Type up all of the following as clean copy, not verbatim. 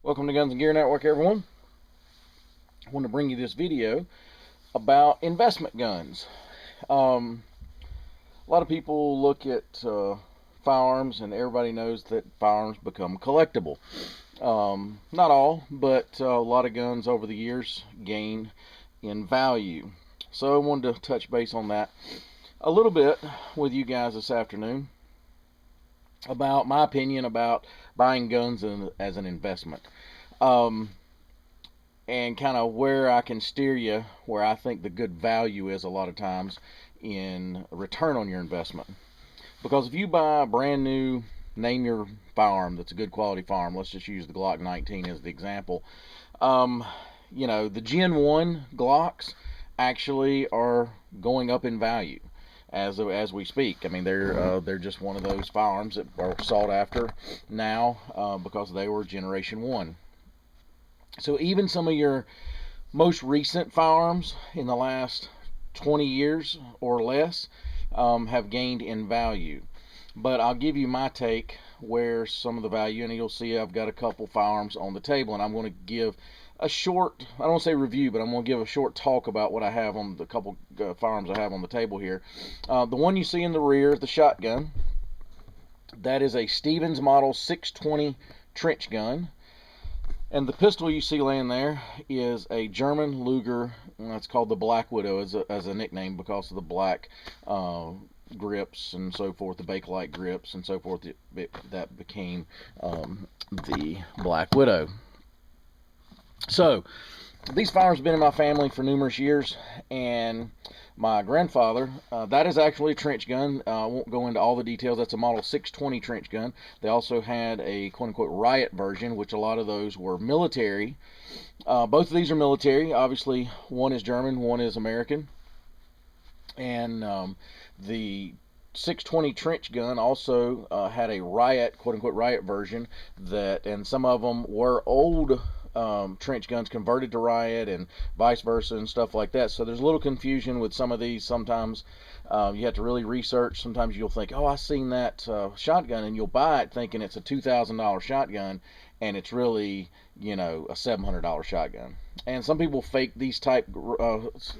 Welcome to Guns and Gear Network, everyone. I want to bring you this video about investment guns. A lot of people look at firearms, and everybody knows that firearms become collectible. Not all, but a lot of guns over the years gain in value. So I wanted to touch base on that a little bit with you guys this afternoon about my opinion about buying guns as an investment. Um, and kind of where I can steer you, where I think the good value is a lot of times in return on your investment. Because if you buy a brand new, name your firearm that's a good quality firearm, let's just use the Glock 19 as the example. Um, the Gen 1 Glocks actually are going up in value as we speak. I mean, they're just one of those firearms that are sought after now because they were Generation 1. So even some of your most recent firearms in the last 20 years or less have gained in value. But I'll give you my take where some of the value, and you'll see I've got a couple firearms on the table, and I'm going to give a short, I don't want to say review, but I'm going to give a short talk about what I have on the couple firearms I have on the table here. The one you see in the rear, the shotgun, that is a Stevens Model 620 trench gun. And the pistol you see laying there is a German Luger. It's called the Black Widow as a nickname because of the black grips and so forth, the Bakelite grips and so forth. That became the Black Widow. So these firearms have been in my family for numerous years, and my grandfather, that is actually a trench gun. I won't go into all the details. That's a Model 620 trench gun. They also had a quote-unquote riot version, which a lot of those were military. Both of these are military. Obviously, one is German, one is American. And the 620 trench gun also had a riot, quote-unquote riot version, and some of them were old trench guns converted to riot and vice versa and stuff like that. So there's a little confusion with some of these. Sometimes you have to really research. Sometimes you'll think, oh, I seen that shotgun, and you'll buy it thinking it's a $2,000 shotgun, and it's really, a $700 shotgun. And some people fake these type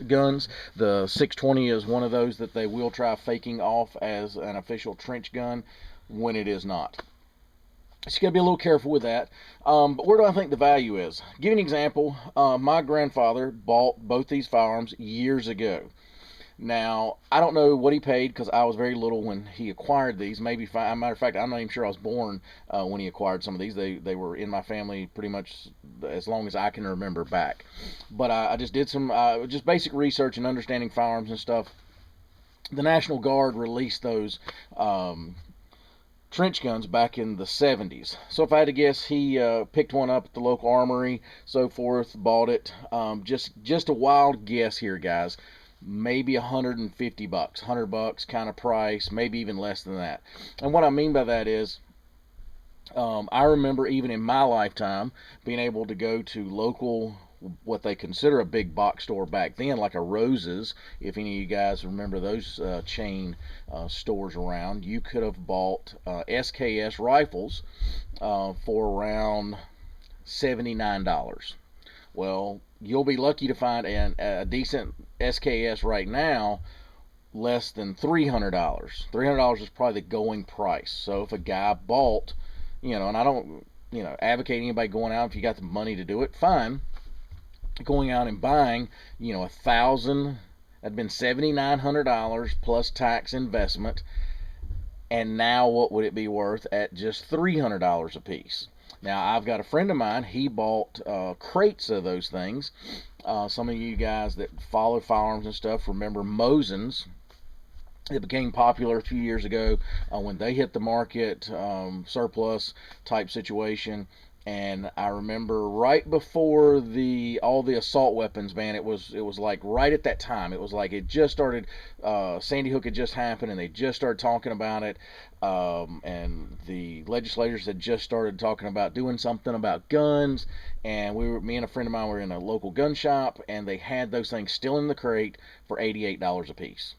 guns. The 620 is one of those that they will try faking off as an official trench gun when it is not. So you got to be a little careful with that. But where do I think the value is? Give you an example. My grandfather bought both these firearms years ago. Now, I don't know what he paid because I was very little when he acquired these. Maybe, as a matter of fact, I'm not even sure I was born when he acquired some of these. They were in my family pretty much as long as I can remember back. But I just did some just basic research and understanding firearms and stuff. The National Guard released those trench guns back in the 70s. So if I had to guess, he picked one up at the local armory, so forth, bought it. Just a wild guess here, guys. Maybe $150, $100 kind of price, maybe even less than that. And what I mean by that is, I remember even in my lifetime being able to go to local, what they consider a big box store back then, like a Rose's. If any of you guys remember those chain stores around, you could have bought SKS rifles for around $79. Well, you'll be lucky to find a decent SKS right now less than $300. $300 is probably the going price. So if a guy bought, and I don't, advocate anybody going out, if you got the money to do it, fine. Going out and buying, 1,000, that'd been $7,900 plus tax investment. And now what would it be worth at just $300 a piece? Now, I've got a friend of mine, he bought crates of those things. Some of you guys that follow firearms and stuff remember Mosin's. It became popular a few years ago when they hit the market, surplus type situation. And I remember right before all the assault weapons ban, it was like right at that time. It was like it just started. Sandy Hook had just happened, and they just started talking about it. And the legislators had just started talking about doing something about guns. And me and a friend of mine were in a local gun shop, and they had those things still in the crate for $88 a piece.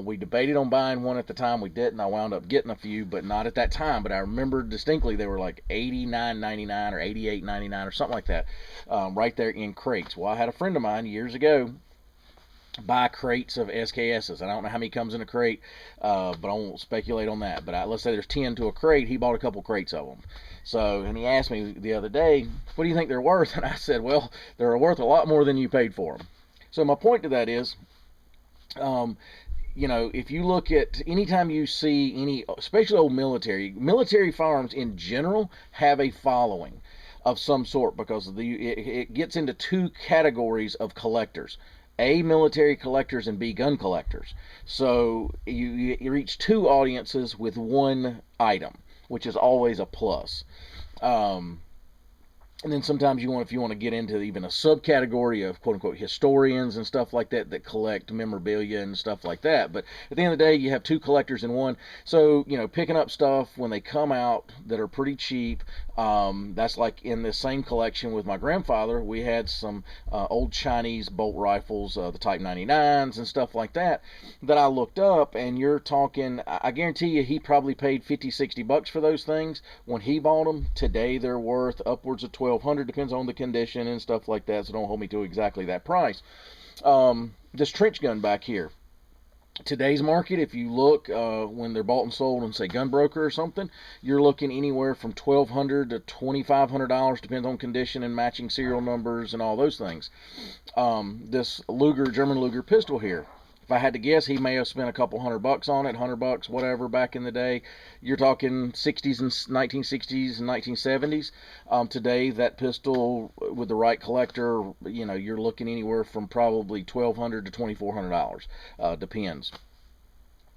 We debated on buying one at the time. We didn't. I wound up getting a few, but not at that time. But I remember distinctly they were like $89.99 or $88.99 or something like that, right there in crates. Well, I had a friend of mine years ago buy crates of SKSs. I don't know how many comes in a crate, but I won't speculate on that. But let's say there's 10 to a crate. He bought a couple crates of them. So, and he asked me the other day, what do you think they're worth? And I said, well, they're worth a lot more than you paid for them. So my point to that is, if you look at anytime you see any, especially old military firearms in general have a following of some sort, because it gets into two categories of collectors. A, military collectors, and B, gun collectors. So you reach two audiences with one item, which is always a plus. And then sometimes if you want to get into even a subcategory of quote unquote historians and stuff like that collect memorabilia and stuff like that. But at the end of the day, you have two collectors in one. So, picking up stuff when they come out that are pretty cheap. That's like in this same collection with my grandfather. We had some old Chinese bolt rifles, the Type 99s and stuff like that I looked up, and you're talking, I guarantee you he probably paid $50-$60 for those things when he bought them. Today they're worth upwards of $1,200, depends on the condition and stuff like that, so don't hold me to exactly that price. This trench gun back here, today's market, if you look when they're bought and sold on, say, Gunbroker or something, you're looking anywhere from $1,200 to $2,500, depends on condition and matching serial numbers and all those things. This German Luger pistol here, if I had to guess, he may have spent a couple $100 on it, $100, whatever, back in the day. You're talking 60s and 1960s and 1970s. Today, that pistol with the right collector, you're looking anywhere from probably $1,200 to $2,400. Depends.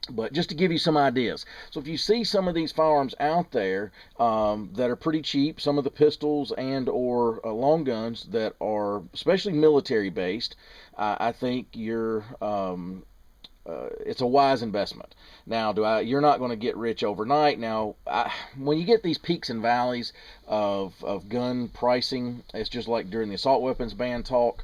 But just to give you some ideas. So if you see some of these firearms out there that are pretty cheap, some of the pistols and or long guns that are especially military based, I think it's a wise investment. Now, you're not going to get rich overnight. Now, when you get these peaks and valleys of gun pricing, it's just like during the assault weapons ban talk.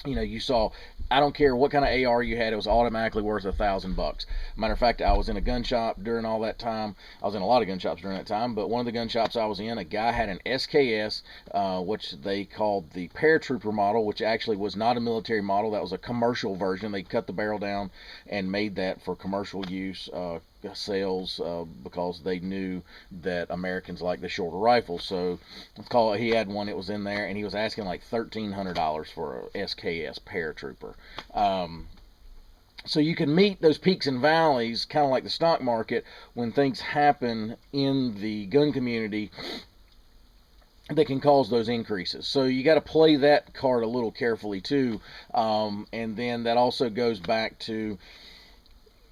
You saw, I don't care what kind of AR you had, it was automatically worth $1,000. Matter of fact, I was in a gun shop during all that time. I was in a lot of gun shops during that time, but one of the gun shops I was in, a guy had an SKS, which they called the paratrooper model, which actually was not a military model. That was a commercial version. They cut the barrel down and made that for commercial use, sales, because they knew that Americans like the shorter rifles. So he had one, it was in there, and he was asking like $1,300 for a SKS paratrooper. So you can meet those peaks and valleys, kind of like the stock market, when things happen in the gun community that can cause those increases. So you got to play that card a little carefully too. And then that also goes back to,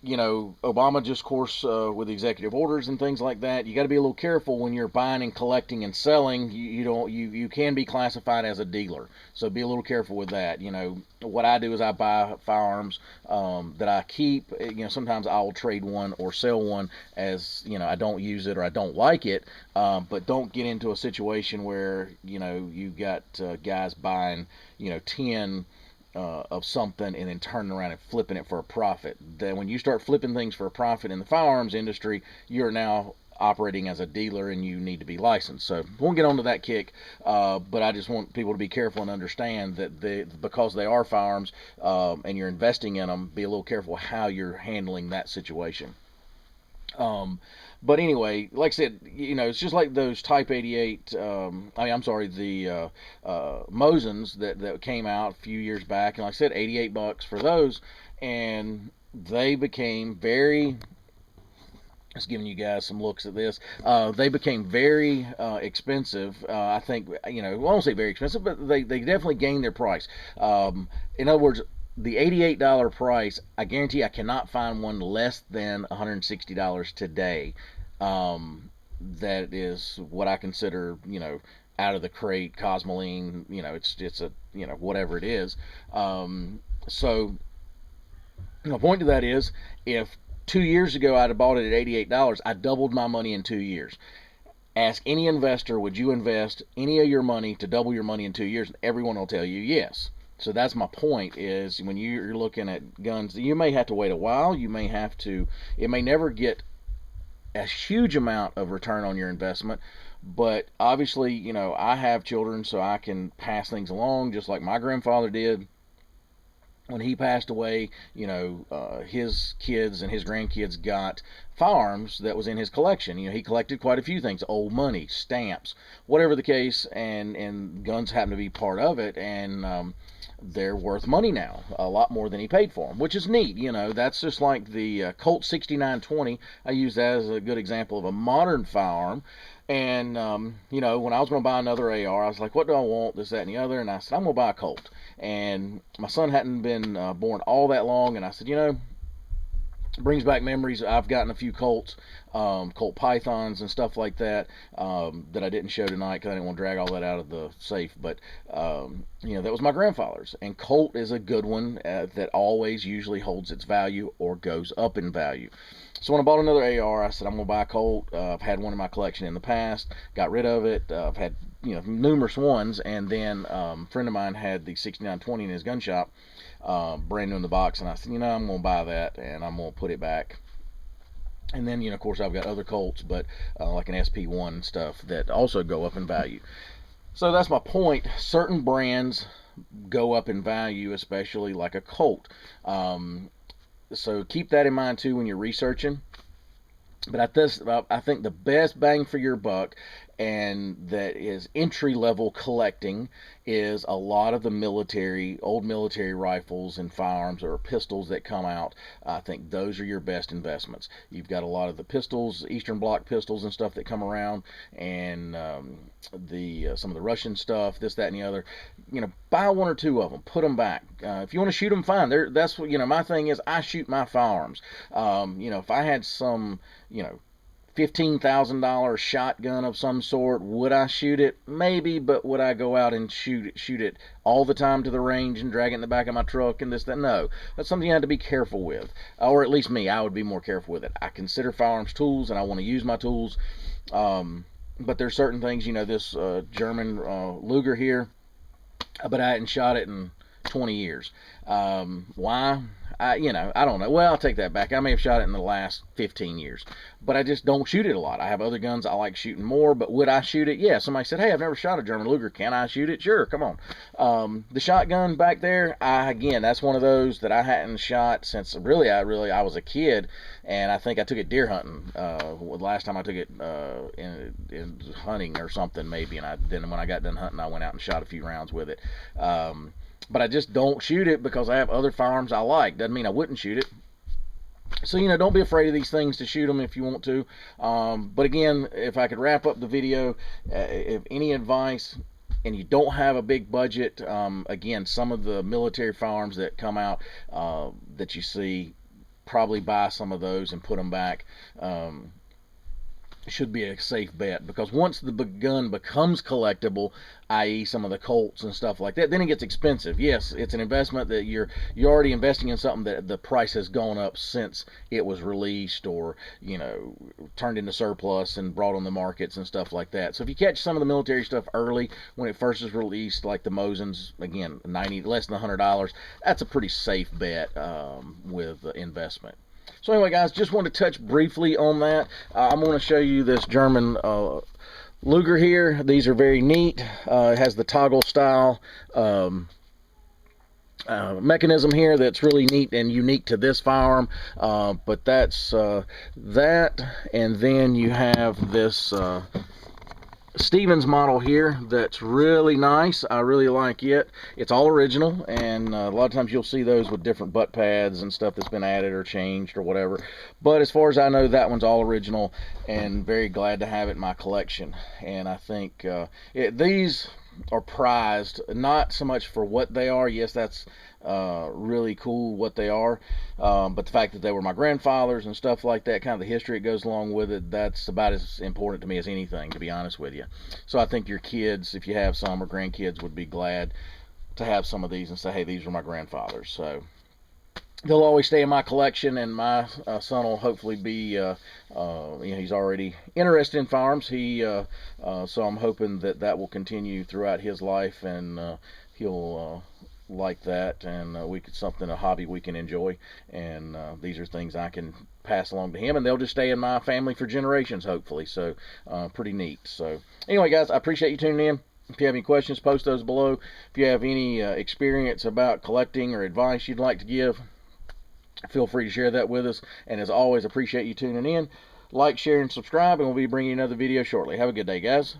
Obama just, of course, with executive orders and things like that, you got to be a little careful when you're buying and collecting and selling. You can be classified as a dealer, so be a little careful with that. What I do is I buy firearms that I keep. Sometimes I'll trade one or sell one as I don't use it or I don't like it, but don't get into a situation where you got guys buying 10 of something and then turning around and flipping it for a profit. Then when you start flipping things for a profit in the firearms industry, you're now operating as a dealer and you need to be licensed. So won't get onto that kick, but I just want people to be careful and understand that because they are firearms and you're investing in them, be a little careful how you're handling that situation. But anyway, like I said, it's just like those Type 88, the Mosins that came out a few years back, and like I said, $88 for those, and they became very, just giving you guys some looks at this, they became very expensive. I think, I won't say very expensive, but they definitely gained their price. In other words, the $88 price, I guarantee I cannot find one less than $160 today. That is what I consider, out of the crate, Cosmoline, it's a, whatever it is. So the point to that is, if 2 years ago I'd have bought it at $88, I doubled my money in 2 years. Ask any investor, would you invest any of your money to double your money in 2 years? And everyone will tell you yes. So that's my point, is when you're looking at guns, you may have to wait a while. You may have to, it may never get a huge amount of return on your investment, but obviously, I have children, so I can pass things along just like my grandfather did. When he passed away, his kids and his grandkids got firearms that was in his collection. He collected quite a few things: old money, stamps, whatever the case, and guns happen to be part of it. And they're worth money now, a lot more than he paid for them, which is neat. That's just like the Colt 6920. I use that as a good example of a modern firearm. And, when I was going to buy another AR, I was like, what do I want? This, that, and the other. And I said, I'm going to buy a Colt. And my son hadn't been born all that long. And I said, brings back memories. I've gotten a few Colts, Colt Pythons and stuff like that, that I didn't show tonight because I didn't want to drag all that out of the safe. But, that was my grandfather's. And Colt is a good one that always usually holds its value or goes up in value. So when I bought another AR, I said, I'm going to buy a Colt. I've had one in my collection in the past, got rid of it. I've had, numerous ones. And then a friend of mine had the 6920 in his gun shop, brand new in the box. And I said, I'm going to buy that and I'm going to put it back. And then, of course, I've got other Colts, but like an SP1 and stuff that also go up in value. So that's my point. Certain brands go up in value, especially like a Colt. So keep that in mind too when you're researching. But I think the best bang for your buck, and that is entry level collecting, is a lot of the old military rifles and firearms or pistols that come out. I think those are your best investments. You've got a lot of the pistols, Eastern Bloc pistols and stuff that come around, and some of the Russian stuff, this, that, and the other. Buy one or two of them, put them back. If you want to shoot them, fine. That's what my thing is. I shoot my firearms. If I had some, $15,000 shotgun of some sort, would I shoot it? Maybe, but would I go out and shoot it all the time to the range and drag it in the back of my truck and this, that? No. That's something you have to be careful with. Or at least me, I would be more careful with it. I consider firearms tools, and I want to use my tools. But there's certain things, this German Luger here, but I hadn't shot it in 20 years. Why? I don't know. Well, I'll take that back. I may have shot it in the last 15 years, but I just don't shoot it a lot. I have other guns I like shooting more, but would I shoot it? Yeah. Somebody said, hey, I've never shot a German Luger. Can I shoot it? Sure, come on. The shotgun back there, again, that's one of those that I hadn't shot since I was a kid, and I think I took it deer hunting. Last time I took it in hunting or something maybe, and then when I got done hunting, I went out and shot a few rounds with it. But I just don't shoot it because I have other firearms I like. Doesn't mean I wouldn't shoot it. So, don't be afraid of these things to shoot them if you want to. But again, if I could wrap up the video, if any advice, and you don't have a big budget, again, some of the military firearms that come out that you see, probably buy some of those and put them back. Should be a safe bet, because once the gun becomes collectible, i.e. some of the Colts and stuff like that, then it gets expensive. Yes, it's an investment that you're already investing in something that the price has gone up since it was released, or turned into surplus and brought on the markets and stuff like that. So if you catch some of the military stuff early when it first is released, like the Mosins, again, less than $100, that's a pretty safe bet with investment. So anyway, guys, just want to touch briefly on that. I'm going to show you this German Luger here. These are very neat. It has the toggle style mechanism here that's really neat and unique to this firearm. But that's that. And then you have this Stevens model here that's really nice. I really like it. It's all original, and a lot of times you'll see those with different butt pads and stuff that's been added or changed or whatever. But as far as I know, that one's all original, and very glad to have it in my collection. And I think these are prized, not so much for what they are. Yes, that's really cool what they are, but the fact that they were my grandfather's and stuff like that, kind of the history that goes along with it, that's about as important to me as anything, to be honest with you. So I think your kids, if you have some, or grandkids, would be glad to have some of these and say, hey, these were my grandfather's. So they'll always stay in my collection, and my son will hopefully be, he's already interested in firearms. So I'm hoping that will continue throughout his life, and he'll like that, and a hobby we can enjoy. And these are things I can pass along to him, and they'll just stay in my family for generations, hopefully. So pretty neat. So anyway, guys, I appreciate you tuning in. If you have any questions, post those below. If you have any experience about collecting or advice you'd like to give, feel free to share that with us. And as always, appreciate you tuning in. Like, share, and subscribe, and we'll be bringing you another video shortly. Have a good day, guys.